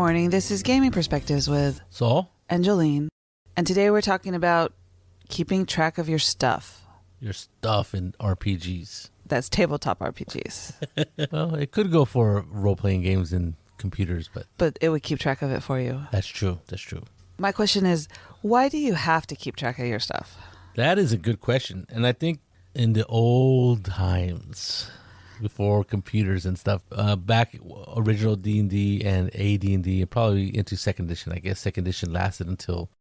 morning. This is Gaming Perspectives with Saul and Jolene. And today we're talking about keeping track of your stuff. Your stuff in RPGs. That's tabletop RPGs. Well, it could go for role-playing games in computers, but it would keep track of it for you. That's true. That's true. My question is, why do you have to keep track of your stuff? That is a good question. And I think in the old times, before computers and stuff, back original D&D and AD&D, and probably into second edition. I guess second edition lasted until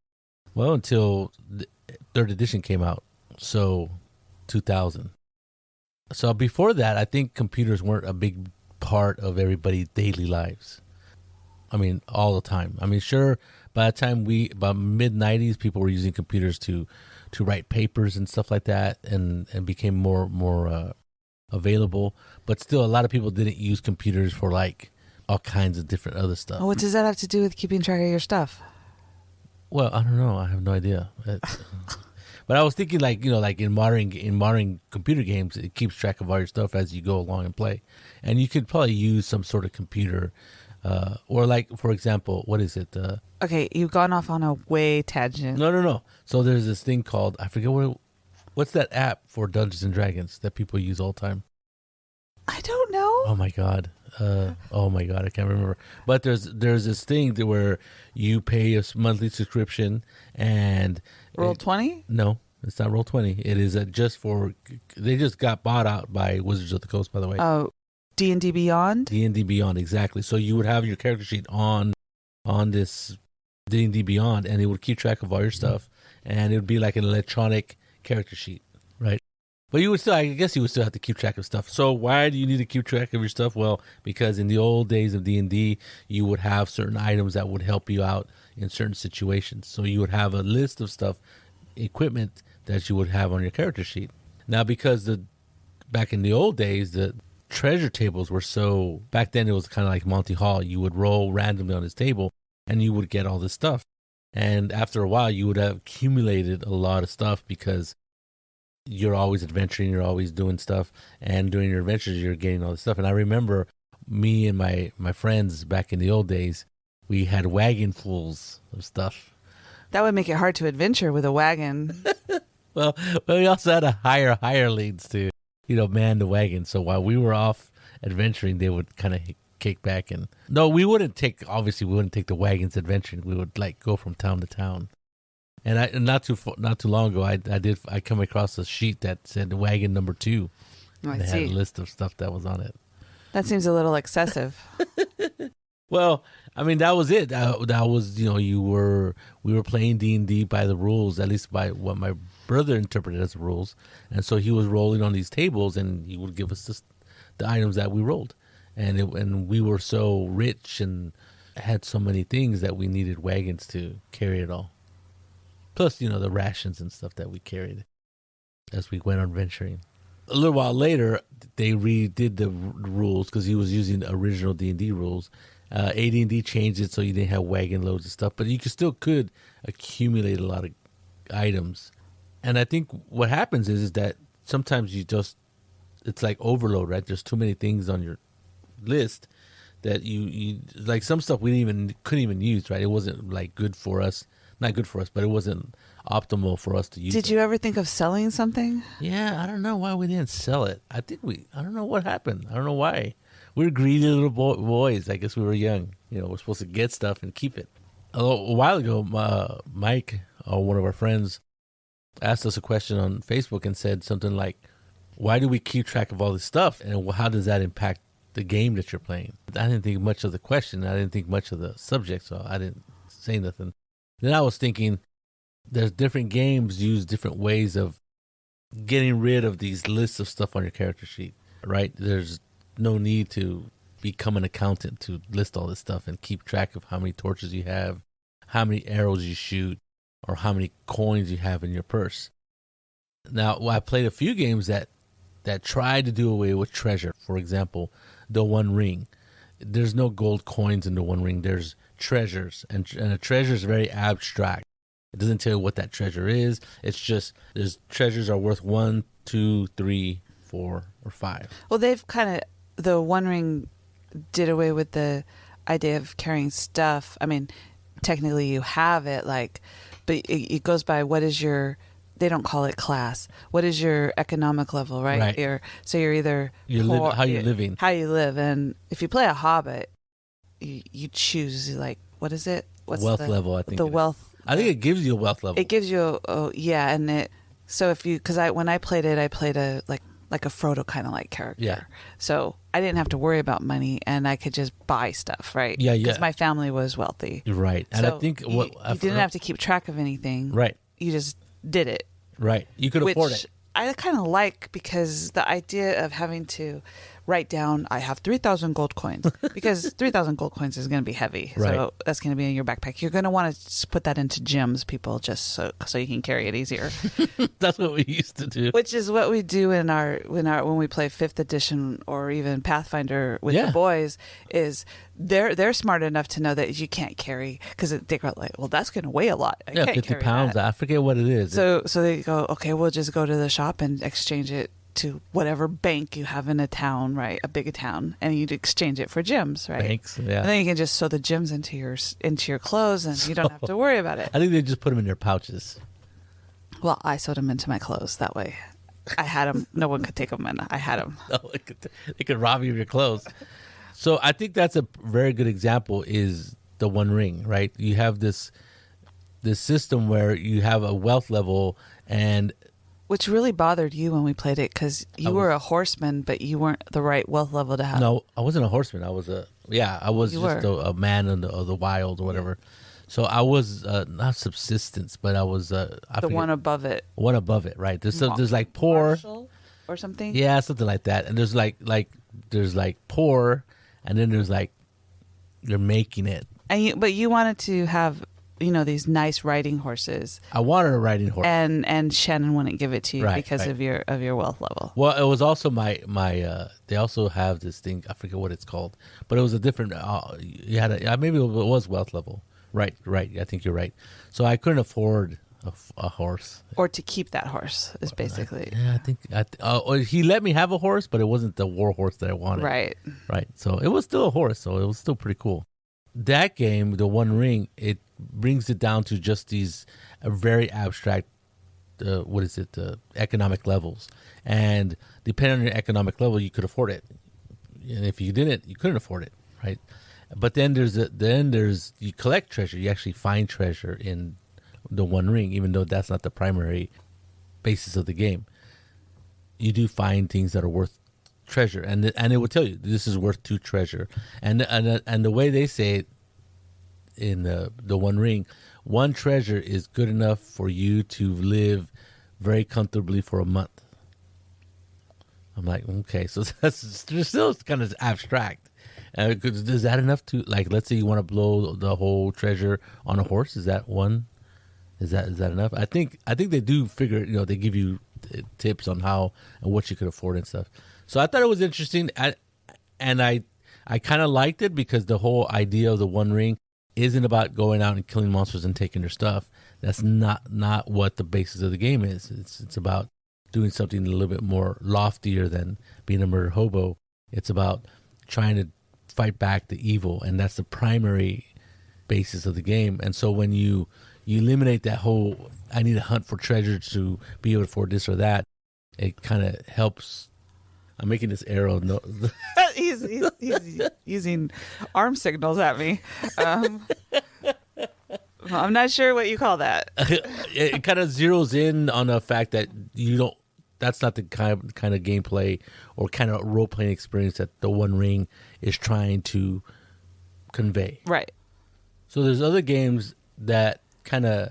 the third edition came out, so 2000. So before that, I think computers weren't a big part of everybody's daily lives. I mean, all the time. I mean, sure, by the time about mid-90s, people were using computers to write papers and stuff like that, and became more available. But still, a lot of people didn't use computers for like all kinds of different other stuff. What does that have to do with keeping track of your stuff? Well, I don't know. I have no idea. But I was thinking, like in modern computer games, it keeps track of all your stuff as you go along and play, and you could probably use some sort of computer, or like, for example, what is it? Okay, you've gone off on a way tangent. No. So there's this thing called, I forget what's that app for Dungeons and Dragons that people use all the time? I don't know. Oh my god. I can't remember. But there's this thing where you pay a monthly subscription and Roll20? No, it's not Roll20. It is they just got bought out by Wizards of the Coast, by the way. Oh, D&D Beyond? D&D Beyond, exactly. So you would have your character sheet on this D&D Beyond, and it would keep track of all your stuff, and it would be like an electronic character sheet, right? But I guess you would still have to keep track of stuff. So why do you need to keep track of your stuff? Well, because in the old days of D&D, you would have certain items that would help you out in certain situations. So you would have a list of stuff, equipment that you would have on your character sheet. Now, because back in the old days, the treasure tables were so, back then it was kind of like Monty Hall. You would roll randomly on this table and you would get all this stuff. And after a while, you would have accumulated a lot of stuff because you're always adventuring, you're always doing stuff, and during your adventures, you're getting all this stuff. And I remember me and my friends back in the old days, we had wagon fulls of stuff. That would make it hard to adventure with a wagon. Well, we also had a hire leads to, man the wagon. So while we were off adventuring, they would kind of kick back and... No, we wouldn't take the wagons adventuring. We would like go from town to town. And not too long ago, I come across a sheet that said wagon number 2. Oh, and it had a list of stuff that was on it. That seems a little excessive. Well, I mean, that was it. That was, we were playing D&D by the rules, at least by what my brother interpreted as the rules. And so he was rolling on these tables, and he would give us the items that we rolled. And we were so rich and had so many things that we needed wagons to carry it all. Plus, the rations and stuff that we carried as we went on venturing. A little while later, they redid the rules because he was using the original D&D rules. AD&D changed it so you didn't have wagon loads of stuff, but you could accumulate a lot of items. And I think what happens is that sometimes it's like overload, right? There's too many things on your list that you like some stuff we couldn't even use, right? It wasn't like good for us. Not good for us, but it wasn't optimal for us to use. Did you ever think of selling something? Yeah, I don't know why we didn't sell it. I don't know what happened. I don't know why. We were greedy little boys. I guess we were young. We're supposed to get stuff and keep it. A while ago, Mike, one of our friends, asked us a question on Facebook and said something like, why do we keep track of all this stuff? And how does that impact the game that you're playing? I didn't think much of the question. I didn't think much of the subject, so I didn't say nothing. Then I was thinking, there's different games use different ways of getting rid of these lists of stuff on your character sheet, right? There's no need to become an accountant to list all this stuff and keep track of how many torches you have, how many arrows you shoot, or how many coins you have in your purse. Now, I played a few games that tried to do away with treasure. For example, The One Ring. There's no gold coins in The One Ring. There's treasures, and a treasure is very abstract. It doesn't tell you what that treasure is. It's just there's treasures are worth 1, 2, 3, 4, or 5. Well, they've the One Ring did away with the idea of carrying stuff. I mean, technically you have it, like, but it goes by what is your. They don't call it class. What is your economic level, right? Right. You're either poor, how you're living, how you live, and if you play a Hobbit, you choose like what is it? What's wealth level. I think the wealth. I think it gives you a wealth level. It gives you yeah, and it. So if you because when I played it, I played a like a Frodo kind of like character. Yeah. So I didn't have to worry about money, and I could just buy stuff, right? Yeah, yeah. Because my family was wealthy. Right, and So I think you didn't have to keep track of anything. Right. You just did it. Right. You could afford it. I kind of like because the idea of having to write down, I have 3,000 gold coins, because 3,000 gold coins is going to be heavy. Right. So that's going to be in your backpack. You're going to want to put that into gems, people, just so you can carry it easier. That's what we used to do. Which is what we do when we play 5th edition or even Pathfinder with the boys. Is they're smart enough to know that you can't carry, because they go like, well, that's going to weigh a lot. I can't 50 carry pounds. that. I forget what it is. So they go, okay, we'll just go to the shop and exchange it to whatever bank you have in a town, right? A big town, and you'd exchange it for gems, right? Banks, yeah. And then you can just sew the gems into your clothes, and you don't have to worry about it. I think they just put them in their pouches. Well, I sewed them into my clothes. That way, I had them. No one could take them, and I had them. No, they could rob you of your clothes. So I think that's a very good example. Is the One Ring, right? You have this system where you have a wealth level, and which really bothered you when we played it, because you were a horseman, but you weren't the right wealth level to have. No, I wasn't a horseman. I was just a man of the wild or whatever. So I was not subsistence, but I was one above it. One above it, right? There's like poor Marshall or something. Yeah, something like that. And there's like poor, and then there's like you're making it. But you wanted to have these nice riding horses. I wanted a riding horse, and Shannon wouldn't give it to you because of your wealth level. Well, it was also my they also have this thing, I forget what it's called, but it was a different. You had maybe it was wealth level. Right. I think you're right. So I couldn't afford a horse, or to keep that horse is basically. I think he let me have a horse, but it wasn't the war horse that I wanted. Right. So it was still a horse, so it was still pretty cool. That game, the One Ring, it brings it down to just these very abstract, economic levels. And depending on your economic level, you could afford it. And if you didn't, you couldn't afford it, right? But then there's you collect treasure. You actually find treasure in the One Ring, even though that's not the primary basis of the game. You do find things that are worth treasure, and it will tell you this is worth 2 treasure, and the way they say it in the One Ring, 1 treasure is good enough for you to live very comfortably for a month. I'm like, okay, so that's still kind of abstract. Is that enough to, like, let's say you want to blow the whole treasure on a horse? Is that one? Is that enough? I think they do figure. They give you tips on how and what you could afford and stuff. So I thought it was interesting, and I kind of liked it because the whole idea of the One Ring isn't about going out and killing monsters and taking their stuff. That's not what the basis of the game is. It's about doing something a little bit more loftier than being a murder hobo. It's about trying to fight back the evil, and that's the primary basis of the game. And so when you eliminate that whole, I need to hunt for treasure to be able to afford this or that, it kind of helps. I'm making this arrow. No. he's using arm signals at me. I'm not sure what you call that. It kind of zeroes in on the fact that that's not the kind of gameplay or kind of role-playing experience that the One Ring is trying to convey. Right. So there's other games that kind of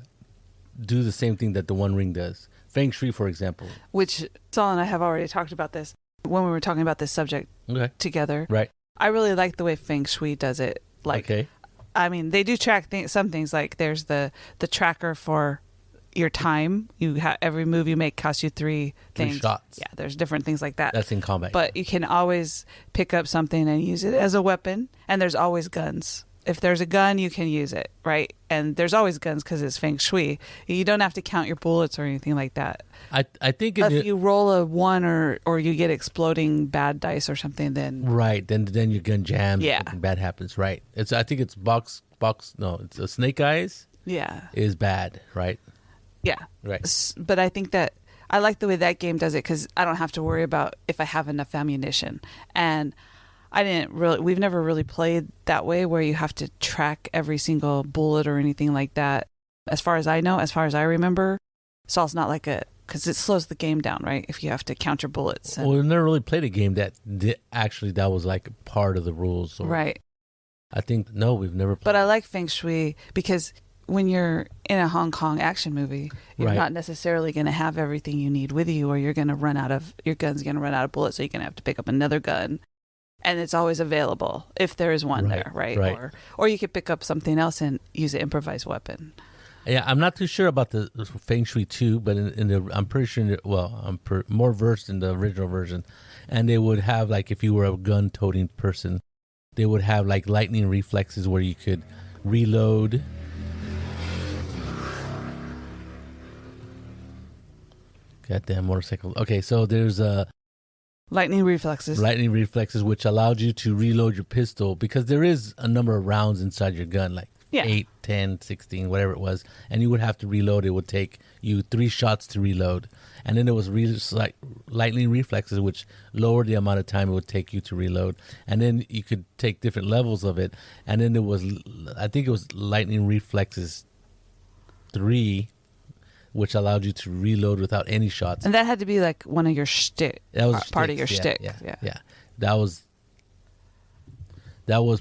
do the same thing that the One Ring does. Feng Shui, for example. Which Saul and I have already talked about this when we were talking about this subject together. Right. I really like the way Feng Shui does it. I mean, they do track some things, like there's the tracker for your time. Every move you make costs you 3 things. 3 shots. Yeah, there's different things like that. That's in combat. But you can always pick up something and use it as a weapon, and there's always guns. if there's a gun, you can use it, right? And there's always guns because it's feng shui. You don't have to count your bullets or anything like that. I think if you roll a 1 or you get exploding bad dice or something, then then your gun jams. Yeah, something bad happens. Right. I think it's box. No, it's a snake eyes. Yeah, is bad. Right. Yeah. Right. But I think that I like the way that game does it because I don't have to worry about if I have enough ammunition. And we've never really played that way where you have to track every single bullet or anything like that. As far as I know, as far as I remember, Saul's not like because it slows the game down, right? If you have to count your bullets. Well, we've never really played a game that that was like part of the rules. Right. I think, no, we've never played. But I like feng shui because when you're in a Hong Kong action movie, you're not necessarily going to have everything you need with you, or your gun's going to run out of bullets, so you're going to have to pick up another gun. And it's always available if there is one there, right? Or you could pick up something else and use an improvised weapon. Yeah, I'm not too sure about the Feng Shui 2, but I'm pretty sure, I'm more versed in the original version. And they would have, like, if you were a gun-toting person, they would have, like, lightning reflexes where you could reload. Goddamn motorcycle. Okay, so there's lightning reflexes, which allowed you to reload your pistol because there is a number of rounds inside your gun, like 8, 10, 16, whatever it was, and you would have to reload. It would take you 3 shots to reload. And then there was lightning reflexes, which lowered the amount of time it would take you to reload. And then you could take different levels of it. And then there was, I think it was lightning reflexes 3, which allowed you to reload without any shots. And that had to be like one of your shtick. That was part of your shtick. Yeah. That was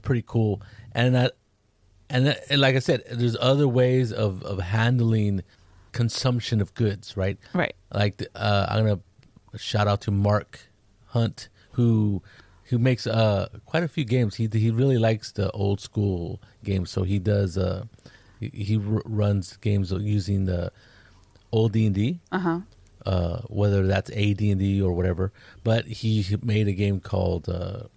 pretty cool. And like I said, there's other ways of handling consumption of goods, right? Right. Like I'm gonna shout out to Mark Hunt, who makes quite a few games. He really likes the old school games, so he does. He runs games using the old D&D, whether that's AD&D or whatever. But he made a game called The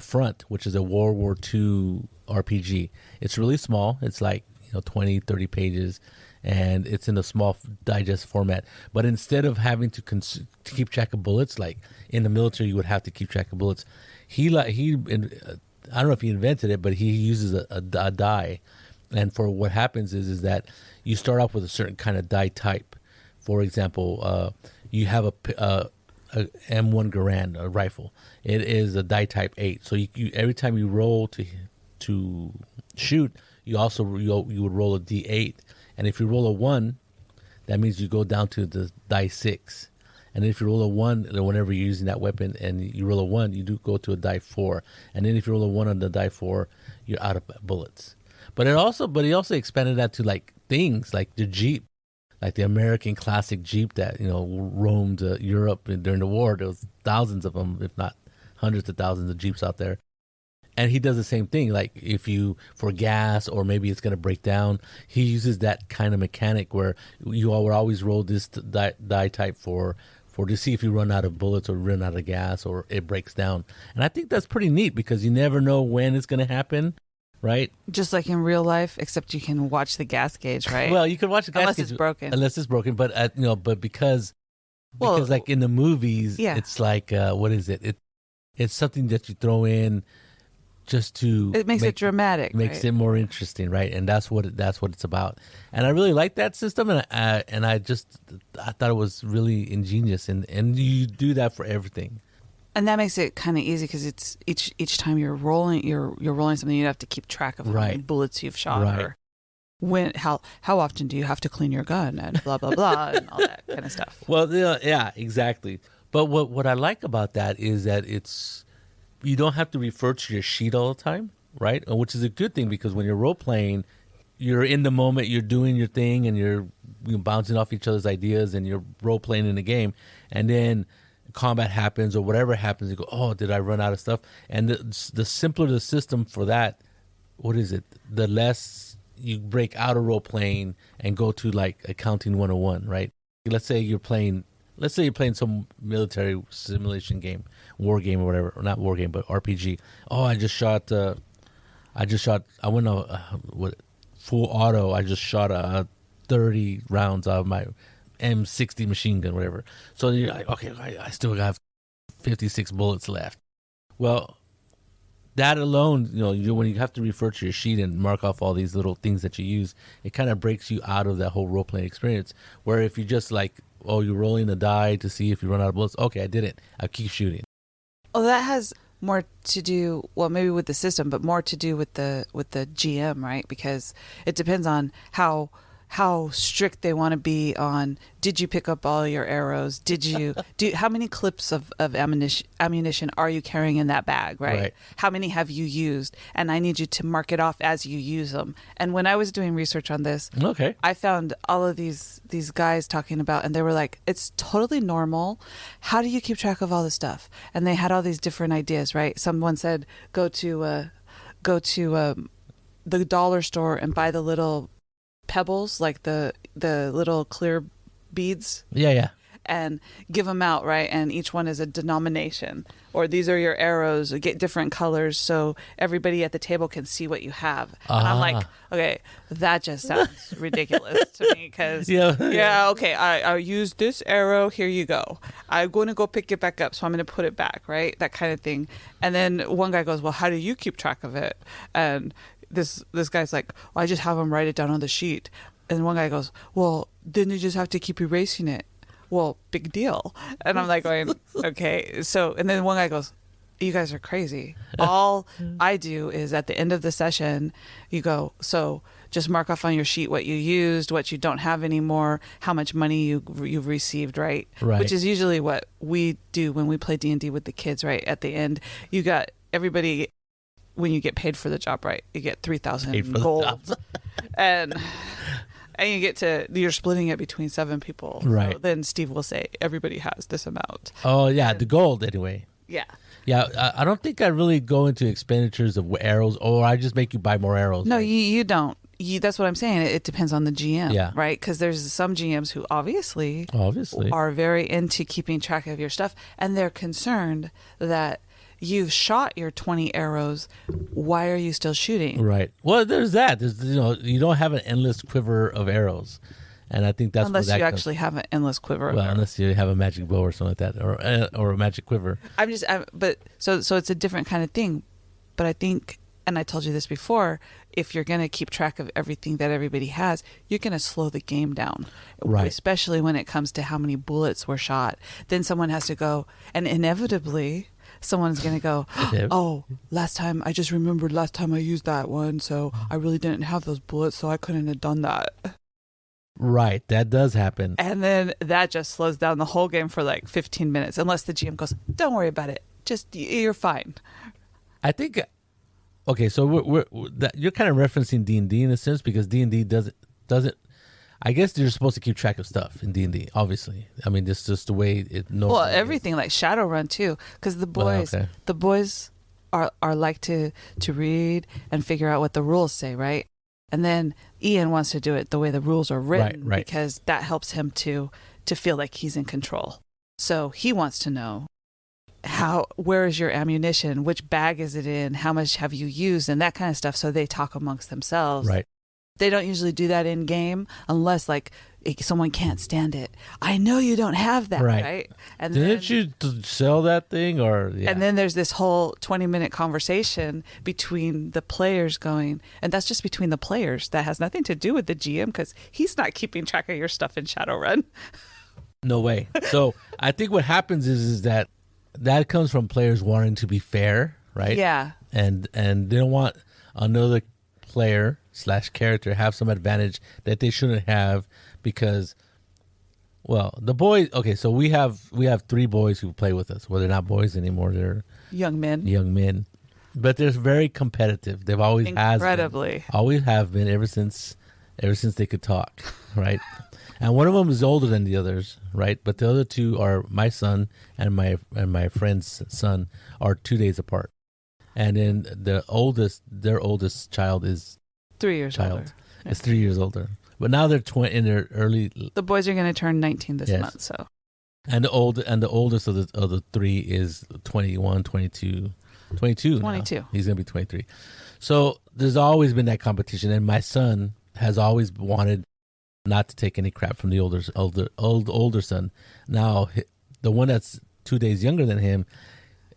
Front, which is a World War II RPG. It's really small. It's like 20, 30 pages, and it's in a small digest format. But instead of having to keep track of bullets, like in the military you would have to keep track of bullets, I don't know if he invented it, but he uses a die. And for what happens is that you start off with a certain kind of die type. For example, you have a M1 Garand, a rifle. It is a die type 8. So you every time you roll to shoot, you would roll a D8. And if you roll a 1, that means you go down to the die 6. And if you roll a 1, whenever you're using that weapon and you roll a 1, you do go to a die 4. And then if you roll a 1 on the die 4, you're out of bullets. But he also expanded that to like things like the Jeep, like the American classic Jeep that roamed Europe during the war. There was thousands of them, if not hundreds of thousands of Jeeps out there. And he does the same thing. Like if you for gas or maybe it's going to break down, he uses that kind of mechanic where you will always roll this die type for to see if you run out of bullets or run out of gas or it breaks down. And I think that's pretty neat because you never know when it's going to happen. Right, just like in real life, except you can watch the gas gauge, right? Well, you can watch the gas gauge unless it's broken. But but because like in the movies, it's like what is it? It's something that you throw in just to it makes it dramatic, makes it more interesting, right? And that's what it's about. And I really like that system, and I thought it was really ingenious, and you do that for everything. And that makes it kind of easy because it's each time you're rolling something, you have to keep track of how many bullets you've shot or when how often do you have to clean your gun and blah blah blah and all that kind of stuff. Well, yeah, exactly. But what I like about that is that you don't have to refer to your sheet all the time, right? Which is a good thing because when you're role playing, you're in the moment, you're doing your thing, and you're bouncing off each other's ideas, and you're role playing in the game, and then combat happens or whatever happens, you go, oh, did I run out of stuff? And the simpler the system for that, what is it? The less you break out of role playing and go to like accounting 101, right? Let's say you're playing some military simulation game, war game or whatever, or not war game, but RPG. Oh, I just shot I just shot. I went with full auto. I just shot 30 rounds out of my M60 machine gun, whatever. So you're like, okay, I still have 56 bullets left. Well, that alone, when you have to refer to your sheet and mark off all these little things that you use, it kind of breaks you out of that whole role playing experience. Where if you just like, oh, you're rolling the die to see if you run out of bullets. Okay, I did it. I'll keep shooting. Oh, that has more to do, well, maybe with the system, but more to do with the GM, right? Because it depends on how strict they want to be on, did you pick up all your arrows? How many clips of ammunition are you carrying in that bag, right? How many have you used? And I need you to mark it off as you use them. And when I was doing research on this, I found all of these guys talking about, and they were like, it's totally normal. How do you keep track of all this stuff? And they had all these different ideas, right? Someone said, go to the dollar store and buy the little pebbles, like the little clear beads, and give them out, right? And each one is a denomination, or these are your arrows, get different colors so everybody at the table can see what you have. And I'm like, okay, that just sounds ridiculous to me, because okay, I used this arrow, here you go, I'm going to go pick it back up, so I'm going to put it back, right? That kind of thing. And then one guy goes, well, how do you keep track of it? And this guy's like, well, I just have them write it down on the sheet. And one guy goes, well, then you just have to keep erasing it. Well, big deal. And I'm like going, okay. So, and then one guy goes, you guys are crazy. All I do is at the end of the session, you go, so just mark off on your sheet what you used, what you don't have anymore, how much money you've received, right? Which is usually what we do when we play D&D with the kids, right? At the end, you got everybody. When you get paid for the job, right, you get 3,000 gold, and you're splitting it between 7 people, right? So then Steve will say everybody has this amount. Oh yeah, the gold anyway. Yeah. I don't think I really go into expenditures of arrows, or I just make you buy more arrows. No, right? You don't. That's what I'm saying. It depends on the GM, right? Because there's some GMs who obviously are very into keeping track of your stuff, and they're concerned that you've shot your 20 arrows. Why are you still shooting? Right. Well, there's that. You don't have an endless quiver of arrows, and I think that's unless you actually have an endless quiver. Well, unless you have a magic bow or something like that, or a magic quiver. But it's a different kind of thing. But I think, and I told you this before, if you're going to keep track of everything that everybody has, you're going to slow the game down. Right. Especially when it comes to how many bullets were shot. Then someone has to go, and inevitably someone's going to go, oh, I just remembered last time I used that one, so I really didn't have those bullets, so I couldn't have done that. Right, that does happen. And then that just slows down the whole game for like 15 minutes, unless the GM goes, don't worry about it, just, you're fine. I think, okay, so you're kind of referencing D&D in a sense, because D&D doesn't, I guess you're supposed to keep track of stuff in D&D, obviously. I mean, this is just the way it normally Well, everything, like Shadowrun too, because the boys are like to read and figure out what the rules say, right? And then Ian wants to do it the way the rules are written, right. because that helps him to feel like he's in control. So he wants to know, where is your ammunition? Which bag is it in? How much have you used? And that kind of stuff. So they talk amongst themselves. Right. They don't usually do that in game unless like someone can't stand it. I know you don't have that, right? And didn't you sell that thing, or? Yeah. And then there's this whole 20-minute conversation between the players going, and that's just between the players. That has nothing to do with the GM, because he's not keeping track of your stuff in Shadowrun. No way. So I think what happens is that comes from players wanting to be fair, right? Yeah. And they don't want another player / character have some advantage that they shouldn't have, because, well, the boys, okay, so we have 3 boys who play with us. Well, they're not boys anymore, they're young men, but they're very competitive. They've always always have been ever since they could talk, right? And one of them is older than the others, right? But the other 2 are my son and my friend's son are 2 days apart. And then their oldest child is 3 years older. It's 3 years older. But now they're in their early. The boys are going to turn 19 this month, so. And the oldest of the 3 is 21, 22. 22. 22. Now. He's going to be 23. So there's always been that competition, and my son has always wanted not to take any crap from the older son. Now the one that's 2 days younger than him,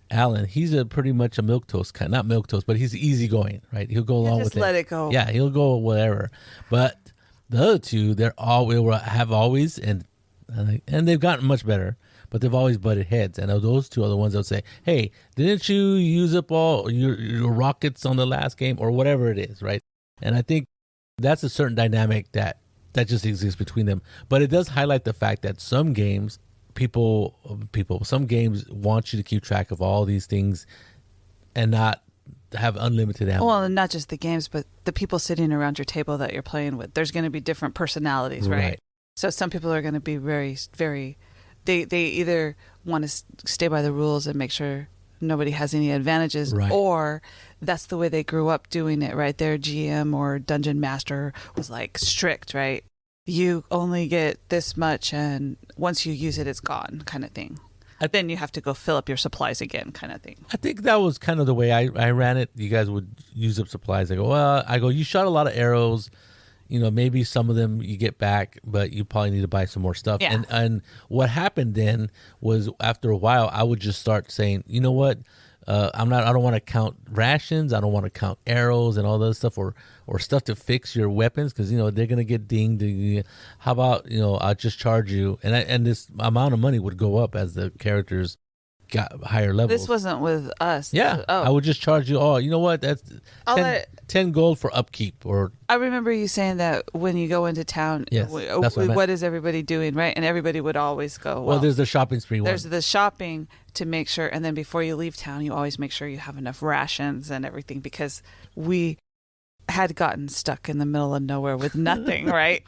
Alan, he's pretty much a milquetoast kind, not milquetoast, but he's easygoing, right? He'll go along with it. Just let it go. Yeah, he'll go whatever. But the other two, have always and they've gotten much better, but they've always butted heads. And those two are the ones that will say, "Hey, didn't you use up all your rockets on the last game or whatever it is?" Right? And I think that's a certain dynamic that just exists between them. But it does highlight the fact that some games. Some games want you to keep track of all these things and not have unlimited ammo. Well, and not just the games, but the people sitting around your table that you're playing with. There's going to be different personalities, right? So some people are going to be very, very. They either want to stay by the rules and make sure nobody has any advantages, or that's the way they grew up doing it, right? Their GM or dungeon master was like strict, right? You only get this much, and once you use it, it's gone, kind of thing. Then you have to go fill up your supplies again, kind of thing. I think that was kind of the way I ran it. You guys would use up supplies. I go, you shot a lot of arrows. Maybe some of them you get back, but you probably need to buy some more stuff. Yeah. And what happened then was after a while, I would just start saying, you know what? I don't want to count rations. I don't want to count arrows and all that stuff or stuff to fix your weapons because, they're going to get dinged. How about, I'll just charge you. And this amount of money would go up as the characters got higher levels. This wasn't with us. Yeah. I would just charge you all. You know what? That's 10 gold for upkeep. Or I remember you saying that when you go into town, yes, that's what is everybody doing, right? And everybody would always go, well there's the shopping spree. There's the shopping to make sure, and then before you leave town, you always make sure you have enough rations and everything because we had gotten stuck in the middle of nowhere with nothing, right?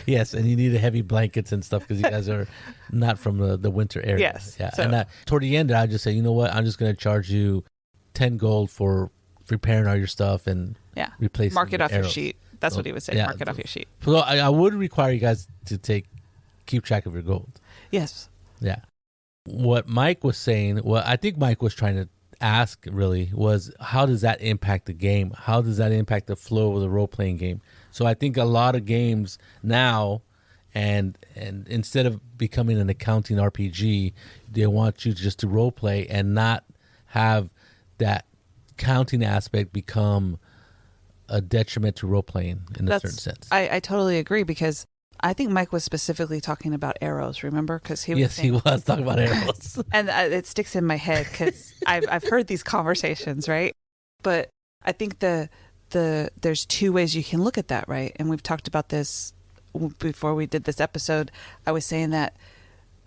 Yes, and you need heavy blankets and stuff because you guys are not from the winter area. Yes. Yeah. So, and toward the end, I just say, you know what? I'm just going to charge you 10 gold for repairing all your stuff and replacing mark it off arrows. your sheet. That's what he would say. Mark it off your sheet. So I would require you guys to keep track of your gold. Yes. Yeah. What Mike was saying, I think Mike was trying to ask really was how does that impact the game? How does that impact the flow of the role-playing game? So I think a lot of games now and instead of becoming an accounting RPG, they want you just to role-play and not have that counting aspect become a detriment to role-playing in a certain sense. I totally agree because I think Mike was specifically talking about arrows, remember? Because he was talking about arrows. And it sticks in my head because I've heard these conversations, right? But I think there's two ways you can look at that, right? And we've talked about this before we did this episode. I was saying that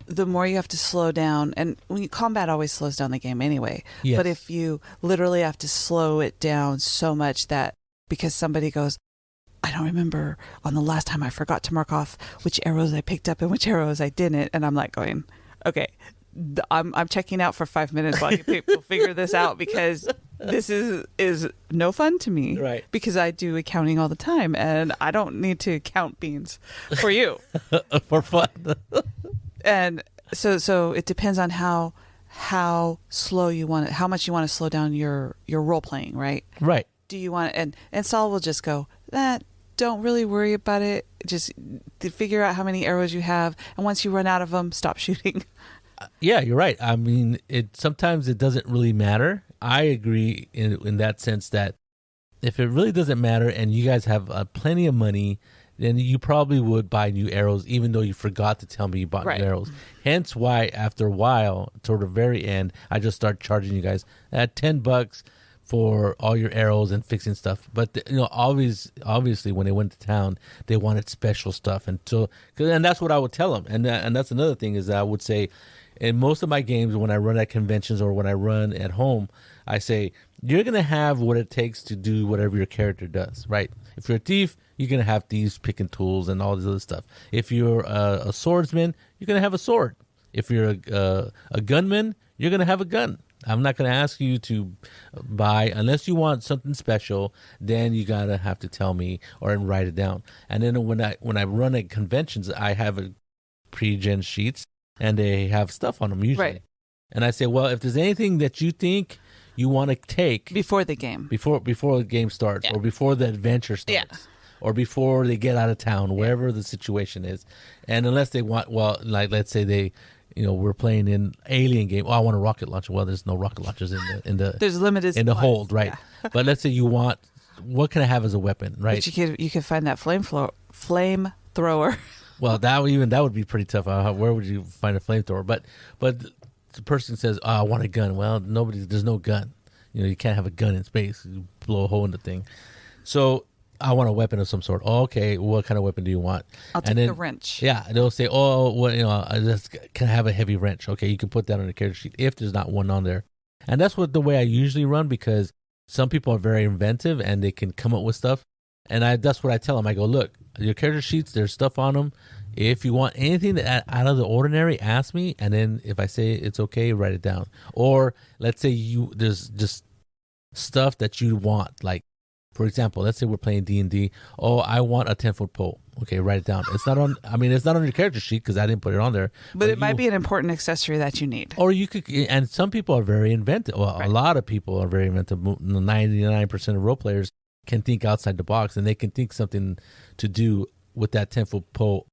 the more you have to slow down, and combat always slows down the game anyway. Yes. But if you literally have to slow it down so much that because somebody goes, I don't remember on the last time I forgot to mark off which arrows I picked up and which arrows I didn't. And I'm like going, okay, I'm checking out for 5 minutes while you people figure this out because this is no fun to me. Right. Because I do accounting all the time and I don't need to count beans for you. For fun. And so it depends on how slow you want it, how much you want to slow down your role playing, right? Right. Do you want and Saul will just go, don't really worry about it. Just figure out how many arrows you have, and once you run out of them, stop shooting. Yeah, you're right. I mean, sometimes it doesn't really matter. I agree in that sense that if it really doesn't matter and you guys have plenty of money, then you probably would buy new arrows, even though you forgot to tell me you bought new arrows. Hence why, after a while, toward the very end, I just start charging you guys at $10 for all your arrows and fixing stuff. But obviously when they went to town, they wanted special stuff, and that's what I would tell them. And that's another thing is that I would say, in most of my games, when I run at conventions or when I run at home, I say you're gonna have what it takes to do whatever your character does. Right? If you're a thief, you're gonna have thieves picking tools and all this other stuff. If you're a swordsman, you're gonna have a sword. If you're a gunman, you're gonna have a gun. I'm not going to ask you to buy unless you want something special. Then you gotta have to tell me or write it down. And then when I run at conventions, I have a pre-gen sheets and they have stuff on them usually. Right. And I say, well, if there's anything that you think you want to take before the game, before the game starts, or before the adventure starts, or before they get out of town, wherever the situation is. And unless they want, well, like let's say they, we're playing in alien game. Oh, I want a rocket launcher. Well, there's no rocket launchers in the there's limited in the supplies. hold, right? Yeah. But let's say you want, what can I have as a weapon, right? But you could find that flame thrower. Well, that would be pretty tough. Where would you find a flamethrower? But the person says, "Oh, I want a gun." Well, there's no gun. You can't have a gun in space. You blow a hole in the thing. So I want a weapon of some sort. Oh, okay, what kind of weapon do you want? I'll take the wrench. Yeah, they'll say, "Oh, what can I have a heavy wrench?" Okay, you can put that on the character sheet if there's not one on there. And that's the way I usually run, because some people are very inventive and they can come up with stuff. And that's what I tell them. I go, look, your character sheets, there's stuff on them. If you want anything out of the ordinary, ask me. And then if I say it's okay, write it down. Or let's say there's just stuff that you want. Like, for example, let's say we're playing D&D. Oh, I want a 10-foot pole. Okay, write it down. It's not on your character sheet because I didn't put it on there. But it might be an important accessory that you need. Or you could, and some people are very inventive. Well, right. A lot of people are very inventive. 99% of role players can think outside the box, and they can think something to do with that 10-foot pole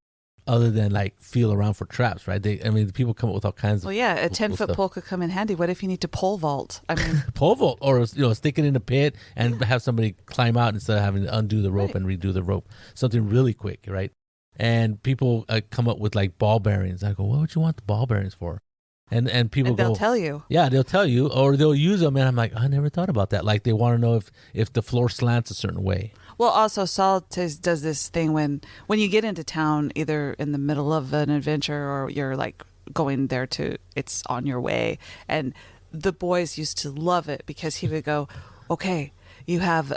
other than like feel around for traps, right? People come up with all kinds of. Well, yeah, a 10-foot pole could come in handy. What if you need to pole vault? Pole vault, or stick it in a pit and have somebody climb out instead of having to undo the rope and redo the rope. Something really quick, right? And people come up with like ball bearings. I go, what would you want the ball bearings for? And people they'll tell you. Yeah, they'll tell you, or they'll use them. And I'm like, I never thought about that. Like they want to know if the floor slants a certain way. Well, also Saul does this thing when you get into town, either in the middle of an adventure or you're like going there it's on your way. And the boys used to love it because he would go, okay, you have,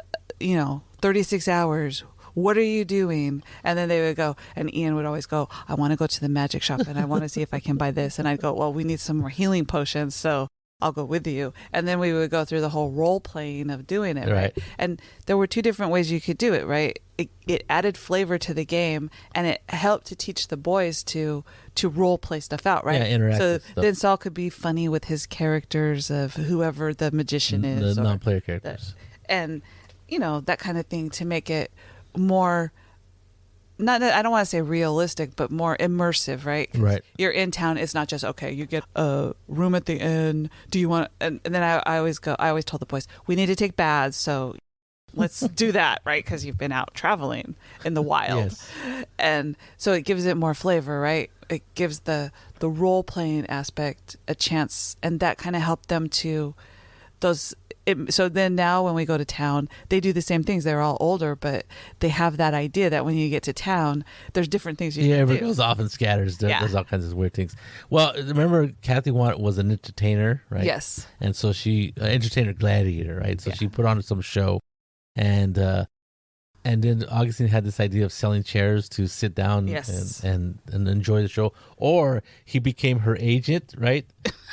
36 hours. What are you doing? And then they would go, and Ian would always go, I want to go to the magic shop and I want to see if I can buy this. And I'd go, well, we need some more healing potions, so I'll go with you. And then we would go through the whole role playing of doing it, right? And there were two different ways you could do it, right? It added flavor to the game, and it helped to teach the boys to role play stuff out, right? Yeah, interactive so stuff. Then Saul could be funny with his characters of whoever the magician is. The non-player characters. And, that kind of thing to make it more, I don't want to say realistic, but more immersive, right? Right. You're in town. It's not just, okay, you get a room at the inn. Do you want, and then I always tell the boys, we need to take baths. So let's do that, right? Because you've been out traveling in the wild. Yes. And so it gives it more flavor, right? It gives the role playing aspect a chance. And that kind of helped them to so then now when we go to town, they do the same things. They're all older, but they have that idea that when you get to town, there's different things you can do. Everybody goes off and scatters. There's all kinds of weird things. Well, remember Kathy was an entertainer, right? Yes. And so she, entertainer gladiator, right? So she put on some show, and then Augustine had this idea of selling chairs to sit down and enjoy the show. Or he became her agent, right?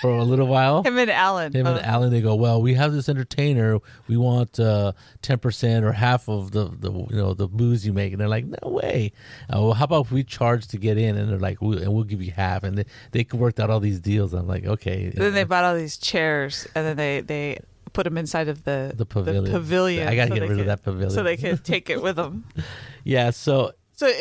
For a little while. Him and Alan, they go, well, we have this entertainer. We want 10% or half of the booze you make. And they're like, no way. Well, how about if we charge to get in? And they're like, we'll give you half. And they worked out all these deals. I'm like, okay. Then they bought all these chairs, and then they put them inside of the pavilion. I got to get rid of that pavilion. So they could take it with them. Yeah,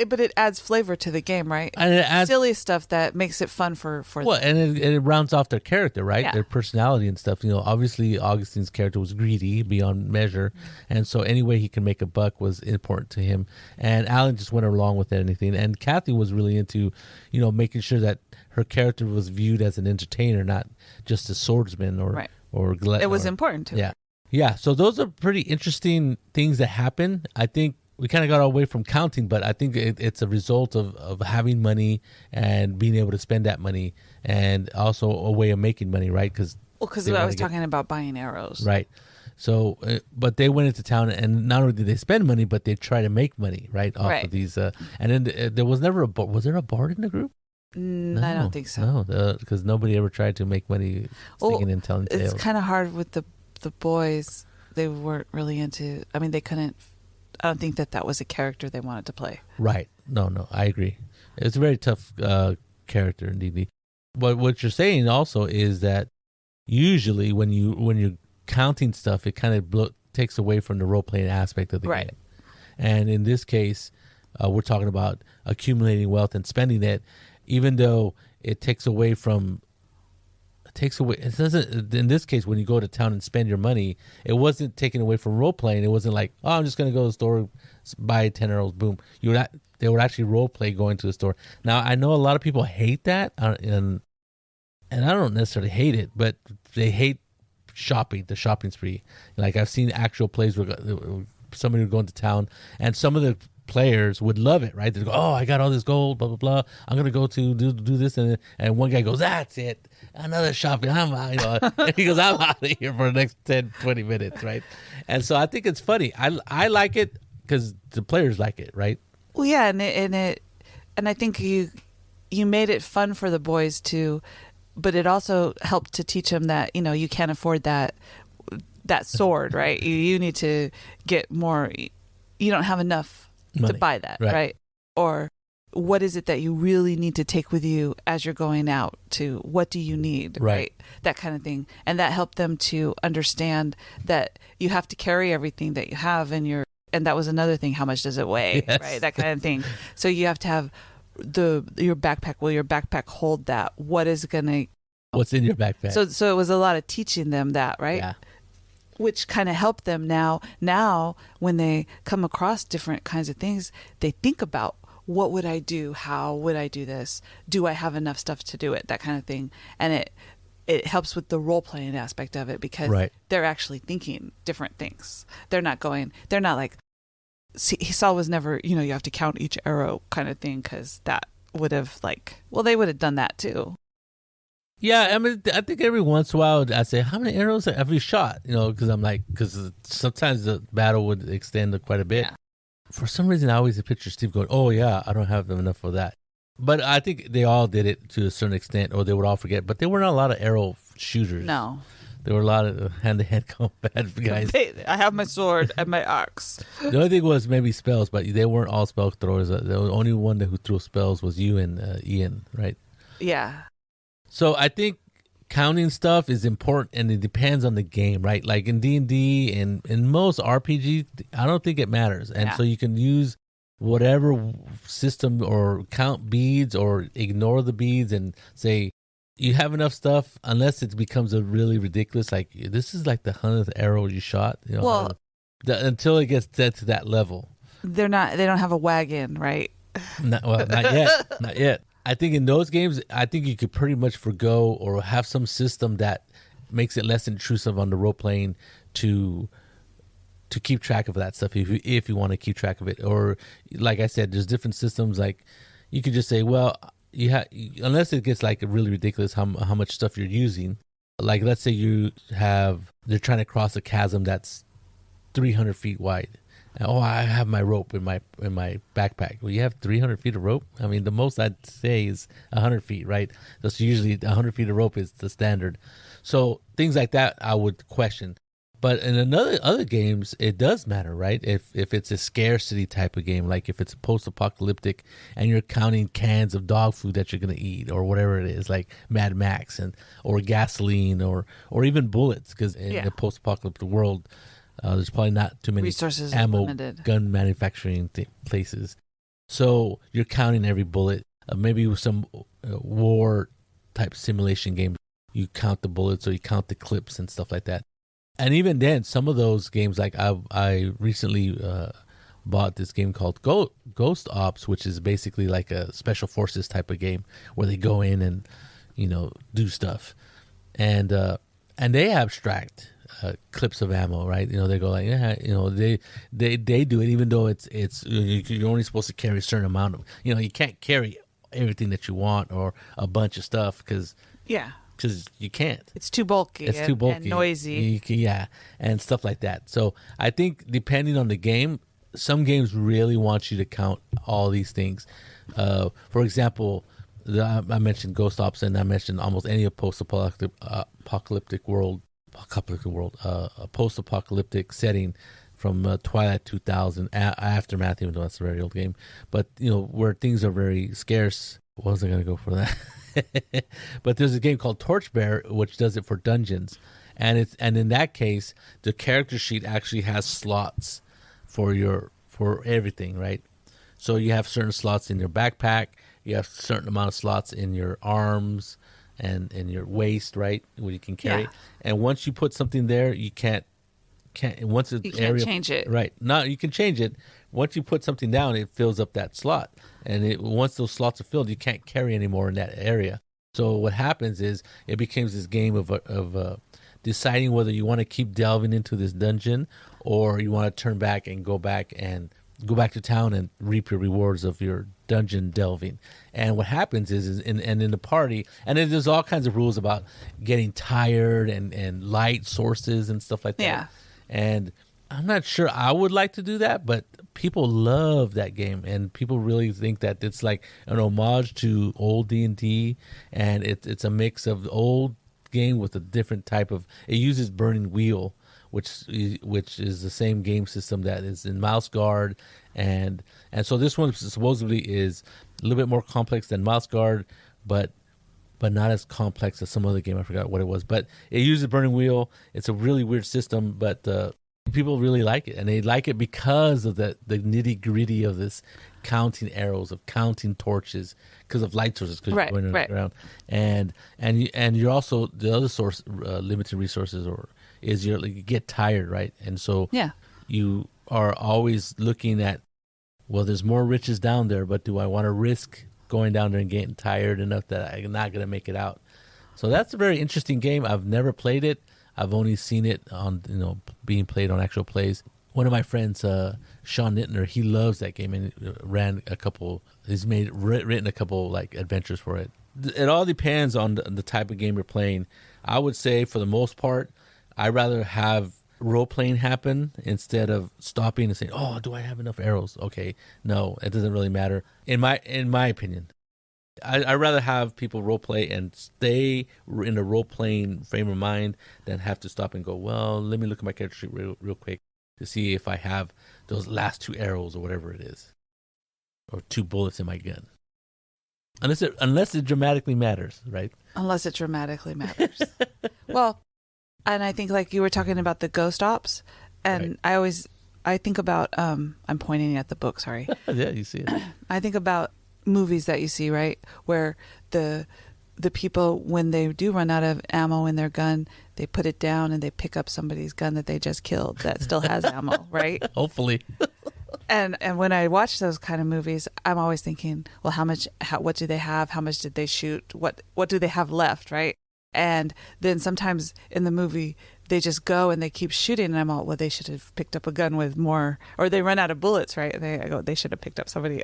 but it adds flavor to the game, right? And it adds silly stuff that makes it fun for well, and it rounds off their character, right? Yeah. Their personality and stuff. Obviously Augustine's character was greedy beyond measure, and so any way he can make a buck was important to him. And Alan just went along with anything. And Kathy was really into, making sure that her character was viewed as an entertainer, not just a swordsman or it was important to her. Yeah. So those are pretty interesting things that happen. I think we kind of got away from counting, but I think it's a result of having money and being able to spend that money, and also a way of making money, right? Because I was talking about buying arrows, right? So, but they went into town, and not only did they spend money, but they try to make money, right, off of these. And then there was never was there a bard in the group? No, I don't think so. No, because nobody ever tried to make money singing and telling tales. It's kind of hard with the boys. They weren't really into. They couldn't. I don't think that was a character they wanted to play. Right. No, I agree. It's a very tough character indeed. But what you're saying also is that usually when you're counting stuff, it kind of takes away from the role playing aspect of the game. And in this case, we're talking about accumulating wealth and spending it, even though it takes away. It doesn't. In this case, when you go to town and spend your money, it wasn't taken away from role playing. It wasn't like, oh, I'm just going to go to the store, buy 10 arrows, boom. They would actually role play going to the store. Now, I know a lot of people hate that, and I don't necessarily hate it, but they hate the shopping spree. Like, I've seen actual plays where somebody would go into town, and some of the players would love it, right? They go, oh, I got all this gold, blah, blah, blah. I'm going to go to do this. And one guy goes, that's it. Another shopping. I'm out, and he goes, I'm out of here for the next 10, 20 minutes, right? And so I think it's funny. I like it because the players like it, right? Well, yeah, and I think you made it fun for the boys too, but it also helped to teach them that, you can't afford that sword, right? You need to get more. You don't have enough money to buy that, right? Or what is it that you really need to take with you as you're going out to? What do you need, right? That kind of thing. And that helped them to understand that you have to carry everything that you have and that was another thing. How much does it weigh, right? That kind of thing. So you have to have your backpack. Will your backpack hold that? What's in your backpack? So it was a lot of teaching them that, right? Yeah. Which kind of helped them now when they come across different kinds of things, they think about, what would I do? How would I do this? Do I have enough stuff to do it? That kind of thing. And it helps with the role-playing aspect of it because they're actually thinking different things. They're not like, Saul was never, you have to count each arrow kind of thing, because that would have they would have done that too. Yeah, I mean, I think every once in a while I say, how many arrows have you shot? Because sometimes the battle would extend quite a bit. Yeah. For some reason, I always picture Steve going, oh, yeah, I don't have enough for that. But I think they all did it to a certain extent, or they would all forget. But there were not a lot of arrow shooters. No. There were a lot of hand-to-hand combat guys. I have my sword and my axe. The only thing was maybe spells, but they weren't all spell throwers. The only one who threw spells was you and Ian, right? Yeah. So I think counting stuff is important, and it depends on the game, right? Like in D&D and in most RPG, I don't think it matters. And so you can use whatever system or count beads or ignore the beads and say you have enough stuff, unless it becomes a really ridiculous, like this is like the 100th arrow you shot. Until it gets to that level. They don't have a wagon, right? Not yet. Not yet. I think in those games, I think you could pretty much forgo or have some system that makes it less intrusive on the role playing to keep track of that stuff if you want to keep track of it. Or like I said, there's different systems. Like you could just say, well, unless it gets like really ridiculous how much stuff you're using. Like let's say they're trying to cross a chasm that's 300 feet wide. Oh, I have my rope in my backpack. Well, you have 300 feet of rope? I mean, the most I'd say is 100 feet, right? That's usually 100 feet of rope is the standard. So things like that I would question. But in other games, it does matter, right? If it's a scarcity type of game, like if it's post-apocalyptic and you're counting cans of dog food that you're going to eat or whatever it is, like Mad Max or gasoline or even bullets, because in the post-apocalyptic world, there's probably not too many resources, ammo, limited. Gun manufacturing places. So you're counting every bullet. Maybe with some war type simulation games, you count the bullets or you count the clips and stuff like that. And even then, some of those games, like I recently bought this game called Ghost Ops, which is basically like a special forces type of game where they go in and do stuff, and they abstract clips of ammo, right? They go like, they do it, even though it's you're only supposed to carry a certain amount of, you can't carry everything that you want or a bunch of stuff because you can't. It's too bulky. And noisy. And stuff like that. So I think depending on the game, some games really want you to count all these things. For example, I mentioned Ghost Ops, and I mentioned almost any post-apocalyptic world, a post-apocalyptic setting from Twilight 2000, Aftermath, even though that's a very old game. But, where things are very scarce. Wasn't going to go for that. But there's a game called Torchbearer, which does it for dungeons. and in that case, the character sheet actually has slots for everything, right? So you have certain slots in your backpack, you have a certain amount of slots in your arms and in your waist, right, where you can carry. Yeah. And once you put something there, you can't once the you area can't change it. Right. Not you can change it. Once you put something down, it fills up that slot. And once those slots are filled, you can't carry anymore in that area. So what happens is it becomes this game of deciding whether you want to keep delving into this dungeon or you want to turn back and go back to town and reap your rewards of your dungeon delving. And what happens is in the party, and then there's all kinds of rules about getting tired and light sources and stuff like that. Yeah. And I'm not sure I would like to do that, but people love that game, and people really think that it's like an homage to old D&D, and it's a mix of the old game with a different type of. It uses Burning Wheel, which is the same game system that is in Mouse Guard, and so this one supposedly is a little bit more complex than Mouse Guard, but not as complex as some other game. I forgot what it was, but it uses Burning Wheel. It's a really weird system, but people really like it, and they like it because of the nitty gritty of this counting arrows, of counting torches, because of light sources, because you're going underground, and you're also the other source limited resources is you get tired, right? And so you are always looking at, well, there's more riches down there, but do I want to risk going down there and getting tired enough that I'm not going to make it out? So that's a very interesting game. I've never played it. I've only seen it on, being played on actual plays. One of my friends, Sean Nittner, he loves that game and ran a couple. He's written a couple like adventures for it. It all depends on the type of game you're playing. I would say for the most part, I'd rather have role playing happen instead of stopping and saying, "Oh, do I have enough arrows?" Okay, no, it doesn't really matter in my opinion. I'd rather have people role play and stay in a role playing frame of mind than have to stop and go, well, let me look at my character sheet real quick to see if I have those last 2 arrows or whatever it is, or 2 bullets in my gun. Unless it dramatically matters, right? Unless it dramatically matters. Well, and I think like you were talking about the ghost ops, and right. I think about I'm pointing at the book. Sorry. Yeah, you see it. I think about movies that you see, right, where the people, when they do run out of ammo in their gun, they put it down and they pick up somebody's gun that they just killed that still has ammo, right? Hopefully. And when I watch those kind of movies, I'm always thinking, well, what do they have? How much did they shoot? What do they have left, right? And then sometimes in the movie, they just go and they keep shooting, and I'm all, well, they should have picked up a gun with more, or they run out of bullets, right? And they should have picked up some other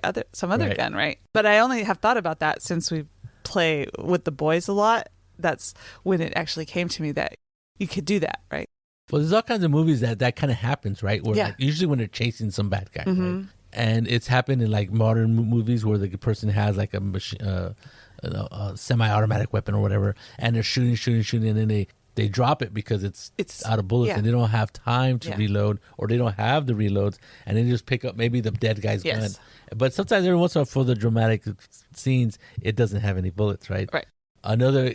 right. gun, right? But I only have thought about that since we play with the boys a lot. That's when it actually came to me that you could do that, right? Well, there's all kinds of movies that kind of happens, right? Where like, usually when they're chasing some bad guy, right? And it's happened in like modern movies where the person has like a machine. A semi-automatic weapon or whatever, and they're shooting, and then they drop it because it's out of bullets, and they don't have time to reload, or they don't have the reloads, and they just pick up maybe the dead guy's gun. But sometimes every once in a while for the dramatic scenes, it doesn't have any bullets, right? Right. Another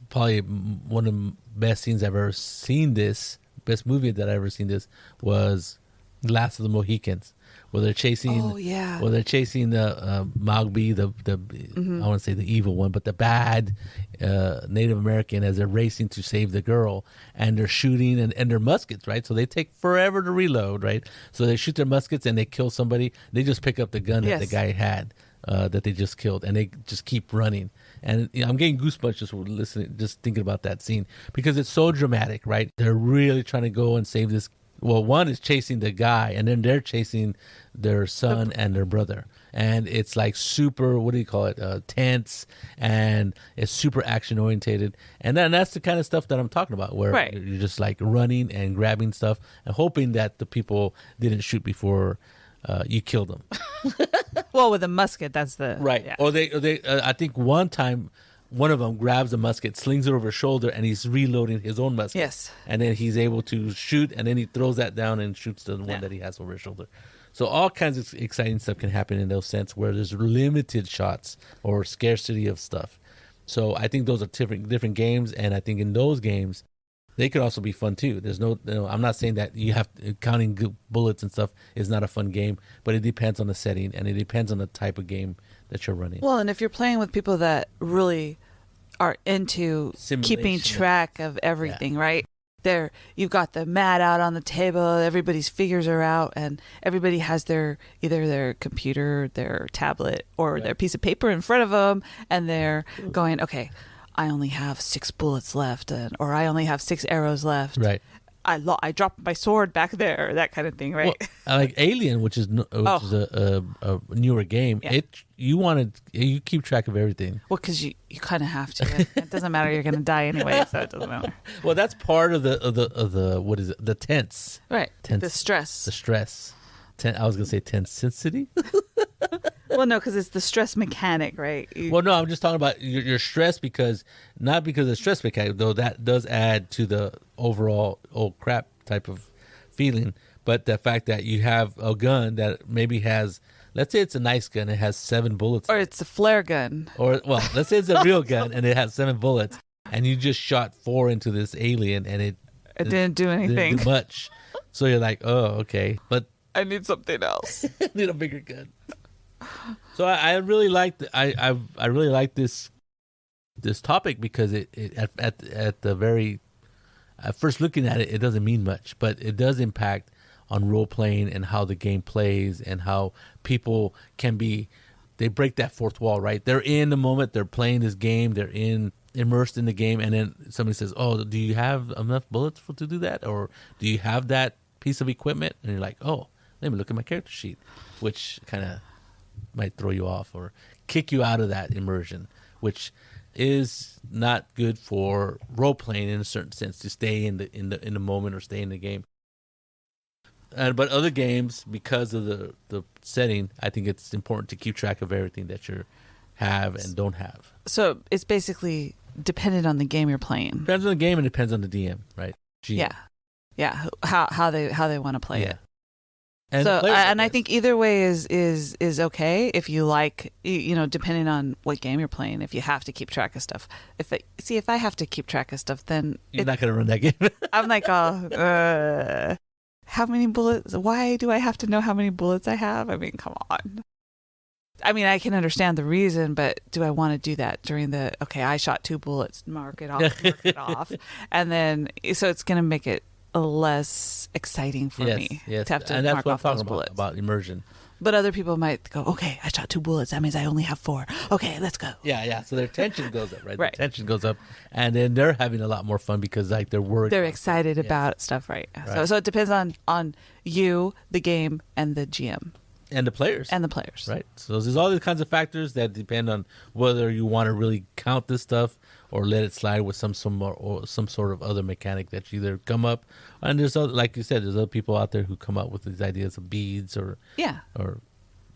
probably one of the best scenes I've ever seen best movie that I've ever seen was Last of the Mohicans. Where they're chasing, the Mogby, I want to say the evil one, but the bad Native American, as they're racing to save the girl, and they're shooting and they're muskets, right? So they take forever to reload, right? So they shoot their muskets and they kill somebody. They just pick up the gun that the guy had that they just killed, and they just keep running. And I'm getting goosebumps just thinking about that scene because it's so dramatic, right? They're really trying to go and save this. Well, one is chasing the guy, and then they're chasing their son and their brother. And it's like super, what do you call it, tense, and it's super action-orientated. And then that's the kind of stuff that I'm talking about, where you're just like running and grabbing stuff and hoping that the people didn't shoot before you killed them. Well, with a musket, that's the... Right. Yeah. Or they I think one time... One of them grabs a musket, slings it over his shoulder, and he's reloading his own musket. Yes. And then he's able to shoot, and then he throws that down and shoots the one that he has over his shoulder. So all kinds of exciting stuff can happen in those sense where there's limited shots or scarcity of stuff. So I think those are different games, and I think in those games, They could also be fun too. There's I'm not saying that you have counting bullets and stuff is not a fun game, but it depends on the setting and it depends on the type of game that you're running. Well, and if you're playing with people that really are into keeping track of everything, right? You've got the mat out on the table, everybody's figures are out, and everybody has either their computer, their tablet, or their piece of paper in front of them, and they're going, okay, I only have 6 bullets left, or I only have 6 arrows left. Right. I dropped my sword back there, that kind of thing, right? Well, like Alien, which is a newer game, you keep track of everything. Well, because you kind of have to. It doesn't matter; you're going to die anyway, so it doesn't matter. Well, that's part of the what is it? The tense, right? The stress. The stress. I was going to say tensity. Well, no, because it's the stress mechanic, right? Well, no, I'm just talking about your stress not because of the stress mechanic, though that does add to the overall crap type of feeling, but the fact that you have a gun that maybe has, let's say it's a nice gun, it has 7 bullets. Or it's a flare gun. Or, well, let's say it's a real gun and it has 7 bullets, and you just shot 4 into this alien and it didn't do anything. Didn't do much. So you're like, oh, okay. But I need something else. I need a bigger gun. So I really like I really like this topic because it at the very at first looking at it doesn't mean much, but it does impact on role playing and how the game plays and how people they break that fourth wall, right? They're in the moment, they're playing this game, they're immersed in the game, and then somebody says, "Oh, do you have enough bullets to do that, or do you have that piece of equipment?" And you're like, "Oh, let me look at my character sheet," which kind of might throw you off or kick you out of that immersion, which is not good for role playing in a certain sense, to stay in the moment or stay in the game. But other games, because of the setting, I think it's important to keep track of everything that you have and don't have. So it's basically dependent on the game you're playing. Depends on the game and depends on the DM, right? GM. Yeah. How they want to play it. And I think either way is okay if you like, depending on what game you're playing. If you have to keep track of stuff, if I have to keep track of stuff, then you're not going to run that game. I'm like, how many bullets? Why do I have to know how many bullets I have? I mean, come on. I mean, I can understand the reason, but do I want to do that during I shot 2 bullets, mark it off, and then so it's going to make it less exciting for me to have to mark off those bullets. About immersion. But other people might go, okay, I shot 2 bullets. That means I only have 4. Okay, let's go. Yeah. So their tension goes up, right? Their tension goes up, and then they're having a lot more fun because they're worried. They're excited about stuff, right? So it depends on you, the game, and the GM. And the players. Right. So there's all these kinds of factors that depend on whether you want to really count this stuff or let it slide with some sort of other mechanic that you either come up. And there's other, like you said, there's other people out there who come up with these ideas of beads or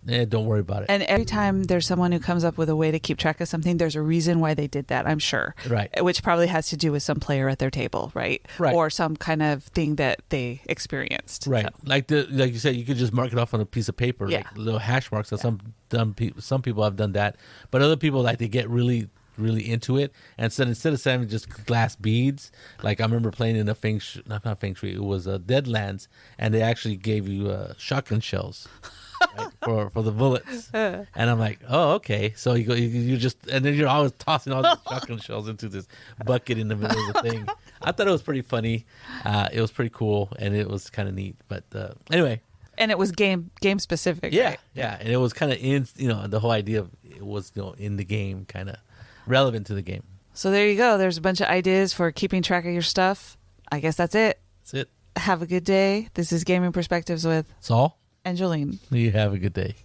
don't worry about it. And every time there's someone who comes up with a way to keep track of something, there's a reason why they did that, I'm sure. Right. Which probably has to do with some player at their table, right? Or some kind of thing that they experienced. Right. So. Like you said, you could just mark it off on a piece of paper, like little hash marks. So some people have done that, but other people they get really into it, and so instead of having just glass beads, like I remember playing in a not feng shui, it was Deadlands, and they actually gave you shotgun shells. Right, for the bullets, and I'm like, oh, okay. So you just, and then you're always tossing all these shotgun shells into this bucket in the middle of the thing. I thought it was pretty funny. It was pretty cool, and it was kind of neat. But anyway, and it was game specific. Yeah, right? Yeah, and it was kind of in the whole idea of it was in the game, kind of relevant to the game. So there you go. There's a bunch of ideas for keeping track of your stuff. I guess that's it. That's it. Have a good day. This is Gaming Perspectives with Saul and Jolene. You have a good day.